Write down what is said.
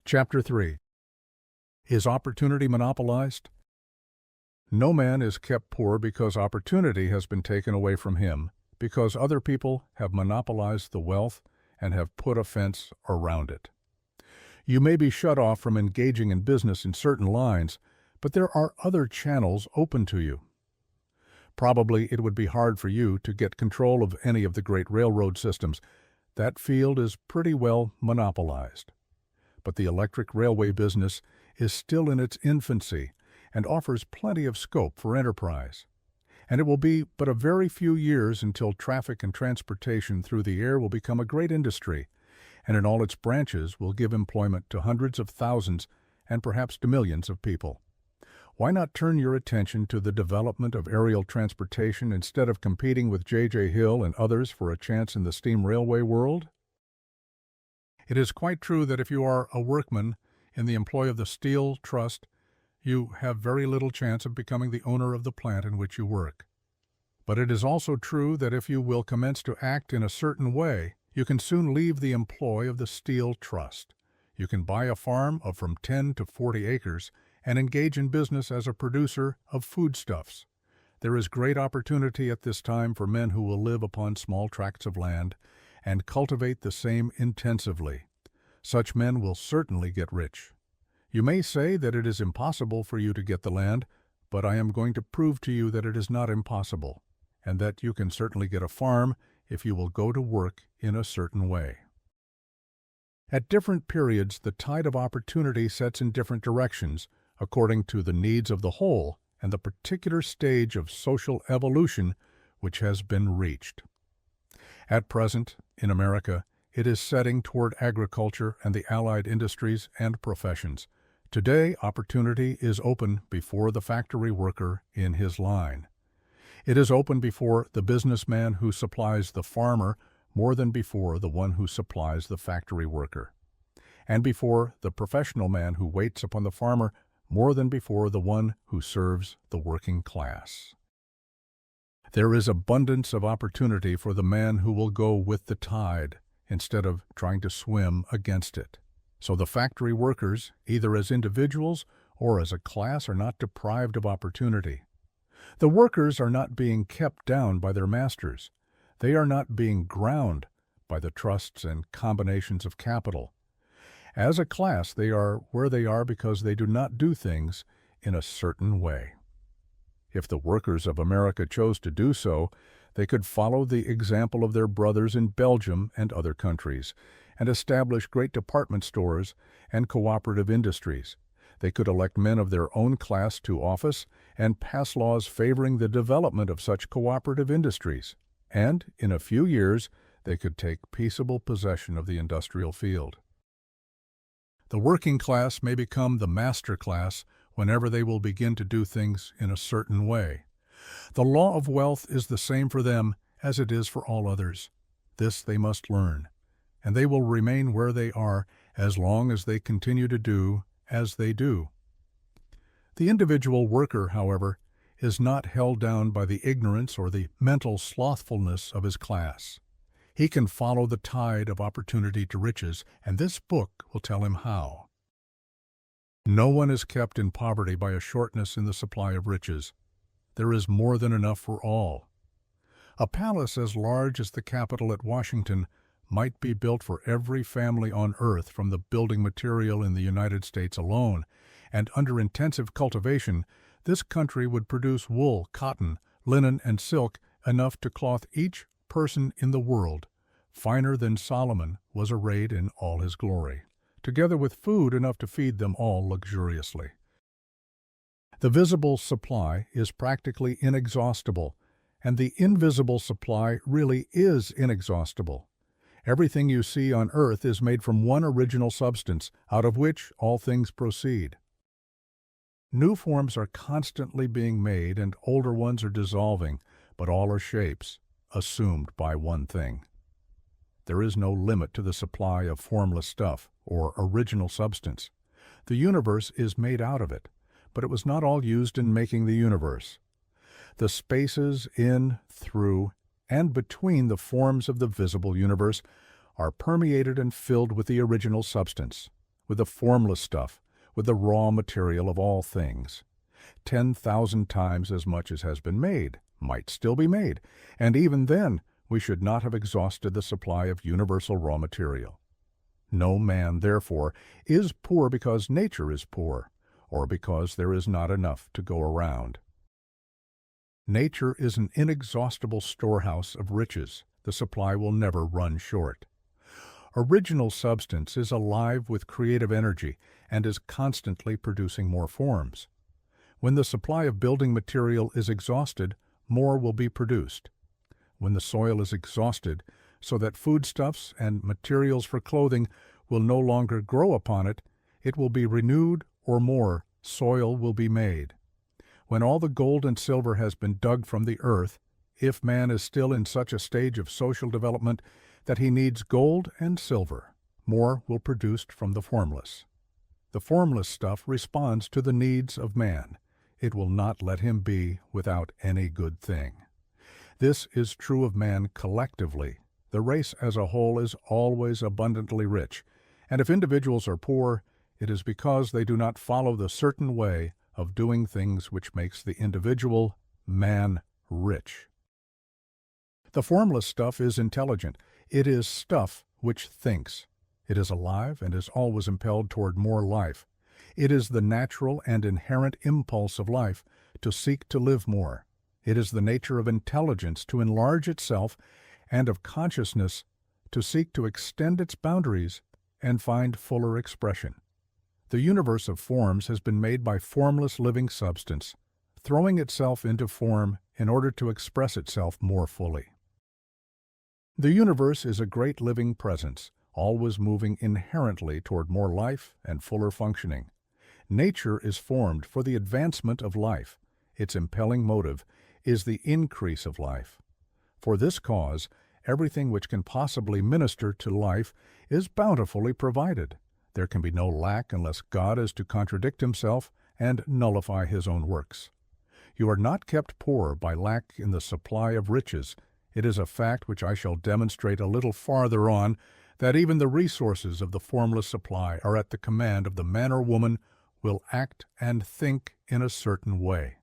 Chapter 3. Is opportunity monopolized? No man is kept poor because opportunity has been taken away from him, because other people have monopolized the wealth and have put a fence around it. You may be shut off from engaging in business in certain lines, but there are other channels open to you. Probably it would be hard for you to get control of any of the great railroad systems. That field is pretty well monopolized. But the electric railway business is still in its infancy and offers plenty of scope for enterprise. And it will be but a very few years until traffic and transportation through the air will become a great industry, and in all its branches will give employment to hundreds of thousands and perhaps to millions of people. Why not turn your attention to the development of aerial transportation instead of competing with J.J. Hill and others for a chance in the steam railway world? It is quite true that if you are a workman in the employ of the Steel Trust, you have very little chance of becoming the owner of the plant in which you work. But it is also true that if you will commence to act in a certain way, you can soon leave the employ of the Steel Trust. You can buy a farm of from 10 to 40 acres and engage in business as a producer of foodstuffs. There is great opportunity at this time for men who will live upon small tracts of land and cultivate the same intensively. Such men will certainly get rich. You may say that it is impossible for you to get the land, but I am going to prove to you that it is not impossible, and that you can certainly get a farm if you will go to work in a certain way. At different periods, the tide of opportunity sets in different directions, according to the needs of the whole and the particular stage of social evolution which has been reached. At present, in America, it is setting toward agriculture and the allied industries and professions. Today, opportunity is open before the factory worker in his line. It is open before the businessman who supplies the farmer more than before the one who supplies the factory worker, and before the professional man who waits upon the farmer more than before the one who serves the working class. There is abundance of opportunity for the man who will go with the tide instead of trying to swim against it. So the factory workers, either as individuals or as a class, are not deprived of opportunity. The workers are not being kept down by their masters. They are not being ground by the trusts and combinations of capital. As a class, they are where they are because they do not do things in a certain way. If the workers of America chose to do so, they could follow the example of their brothers in Belgium and other countries, and establish great department stores and cooperative industries. They could elect men of their own class to office and pass laws favoring the development of such cooperative industries. And, in a few years, they could take peaceable possession of the industrial field. The working class may become the master class whenever they will begin to do things in a certain way. The law of wealth is the same for them as it is for all others. This they must learn, and they will remain where they are as long as they continue to do as they do. The individual worker, however, is not held down by the ignorance or the mental slothfulness of his class. He can follow the tide of opportunity to riches, and this book will tell him how. No one is kept in poverty by a shortness in the supply of riches. There is more than enough for all. A palace as large as the Capitol at Washington might be built for every family on earth from the building material in the United States alone, and under intensive cultivation, this country would produce wool, cotton, linen, and silk enough to clothe each person in the world. Finer than Solomon was arrayed in all his glory, together with food enough to feed them all luxuriously. The visible supply is practically inexhaustible, and the invisible supply really is inexhaustible. Everything you see on earth is made from one original substance, out of which all things proceed. New forms are constantly being made and older ones are dissolving, but all are shapes, assumed by one thing. There is no limit to the supply of formless stuff or original substance. The universe is made out of it, but it was not all used in making the universe. The spaces in, through, and between the forms of the visible universe are permeated and filled with the original substance. with the formless stuff, with the raw material of all things. 10,000 times as much as has been made might still be made, and even then we should not have exhausted the supply of universal raw material. No man, therefore, is poor because nature is poor, or because there is not enough to go around. Nature is an inexhaustible storehouse of riches. The supply will never run short. Original substance is alive with creative energy and is constantly producing more forms. When the supply of building material is exhausted, more will be produced. When the soil is exhausted, so that foodstuffs and materials for clothing will no longer grow upon it, it will be renewed, or more soil will be made. When all the gold and silver has been dug from the earth, if man is still in such a stage of social development that he needs gold and silver, more will be produced from the formless. The formless stuff responds to the needs of man. It will not let him be without any good thing. This is true of man collectively. The race as a whole is always abundantly rich, and if individuals are poor, it is because they do not follow the certain way of doing things which makes the individual, man, rich. The formless stuff is intelligent. It is stuff which thinks. It is alive and is always impelled toward more life. It is the natural and inherent impulse of life to seek to live more. It is the nature of intelligence to enlarge itself and of consciousness to seek to extend its boundaries and find fuller expression. The universe of forms has been made by formless living substance, throwing itself into form in order to express itself more fully. The universe is a great living presence, always moving inherently toward more life and fuller functioning. Nature is formed for the advancement of life. Its impelling motive is the increase of life. For this cause, everything which can possibly minister to life is bountifully provided. There can be no lack unless God is to contradict himself and nullify his own works. You are not kept poor by lack in the supply of riches. It is a fact which I shall demonstrate a little farther on, that even the resources of the formless supply are at the command of the man or woman will act and think in a certain way.